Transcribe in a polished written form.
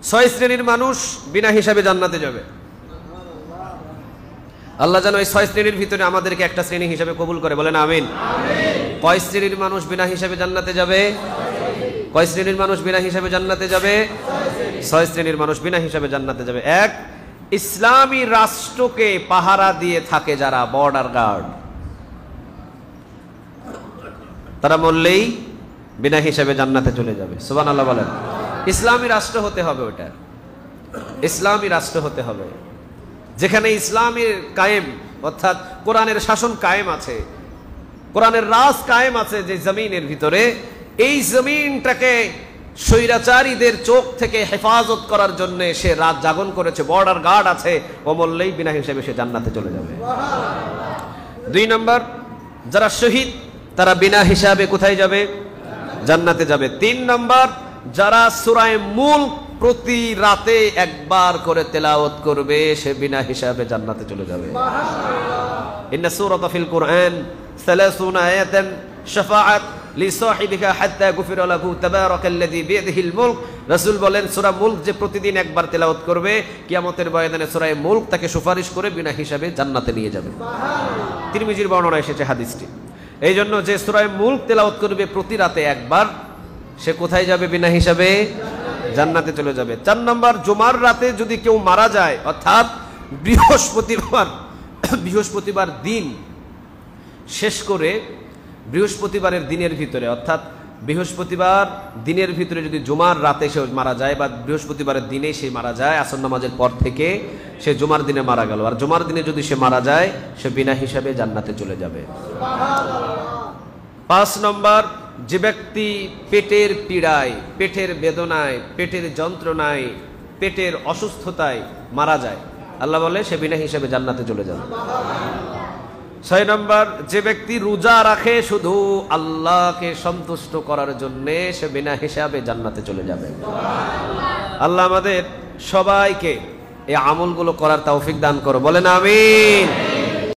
ছয় শ্রেণীর মানুষ বিনা হিসাবে জান্নাতে যাবে। আল্লাহ যেন এই ছয় শ্রেণীর ভিতরে আমাদেরকে একটা শ্রেণী হিসাবে কবুল করে, বলেন আমিন। কয় শ্রেণীর মানুষ বিনা হিসাবে জান্নাতে যাবে? কয় শ্রেণীর মানুষ বিনা হিসাবে জান্নাতে যাবে? ছয় শ্রেণীর মানুষ বিনা হিসাবে জান্নাতে যাবে। এক, ইসলামী রাষ্ট্রকে পাহারা দিয়ে থাকে যারা, বর্ডার গার্ড, তারা মরলেই বিনা হিসাবে জান্নাতে চলে যাবে। সুবহানাল্লাহ বলেন। ইসলামী রাষ্ট্র হতে হবে, ওটা ইসলামী রাষ্ট্র হতে হবে যেখানে ইসলামের কায়েম অর্থাৎ কোরআনের শাসন কায়েম আছে, কোরআনের রাজ কায়েম আছে যে জমিনের ভিতরে, এই জমিনটাকে স্বৈরাচারীদের চোখ থেকে হেফাজত করার জন্য সে রাত জাগরণ করেছে, বর্ডার গার্ড আছে, ও মরলেই বিনা হিসেবে সে জান্নাতে চলে যাবে। দুই নম্বর, যারা শহীদ তারা বিনা হিসাবে কোথায় যাবে? জান্নাতে যাবে। তিন নম্বর, যারা সূরা মুলক প্রতি রাতে একবার করে তেলাওয়াত করবে সে বিনা হিসাবে জান্নাতে চলে যাবে। ইন্না সূরাতা ফিল কুরআন 30 আয়াতান শাফাআত লিসাহিবিহা হাত্তা গুফিরা লাহু তাবারাকাল্লাযী বিয়াদিহিল মুলক। রাসূল বলেন সূরা মুলক যে প্রতিদিন একবার তেলাওয়াত করবে কিয়ামতের ময়দানে সূরা মুলক তাকে সুপারিশ করে বিনা হিসাবে জান্নাতে নিয়ে যাবে। তিরমিজির বর্ণনা এসেছে হাদিসটি। এই জন্য যে সূরা মুলক তেলাওয়াত করবে প্রতি রাতে একবার সে কোথায় যাবে? বিনা হিসাবে জান্নাতে চলে যাবে। 4 নম্বর, জুমার রাতে যদি কেউ মারা যায় অর্থাৎ বৃহস্পতিবার দিন শেষ করে বৃহস্পতিবারের দিনের ভিতরে অর্থাৎ বৃহস্পতিবার দিনের ভিতরে যদি জুমার রাতে সে মারা যায় বা বৃহস্পতিবারের দিনে সে মারা যায়, আসর নামাজের পর থেকে সে জুমার দিনে মারা গেল, আর জুমার দিনে যদি সে মারা যায় সে বিনা হিসাবে জান্নাতে চলে যাবে। 5 নম্বর, যে ব্যক্তি পেটের পীড়ায়, পেটের বেদনায়, পেটের যন্ত্রণায়, পেটের অসুস্থতায় মারা যায়, আল্লাহ বলে সে বিনা হিসাবে জান্নাতে চলে যাবে। 6 নম্বর, যে ব্যক্তি রোজা রাখে শুধু আল্লাহকে সন্তুষ্ট করার জন্য সে বিনা হিসাবে জান্নাতে চলে যাবে। আল্লাহ আমাদের সবাইকে এই আমলগুলো করার তৌফিক দান করো, বলেন আমিন।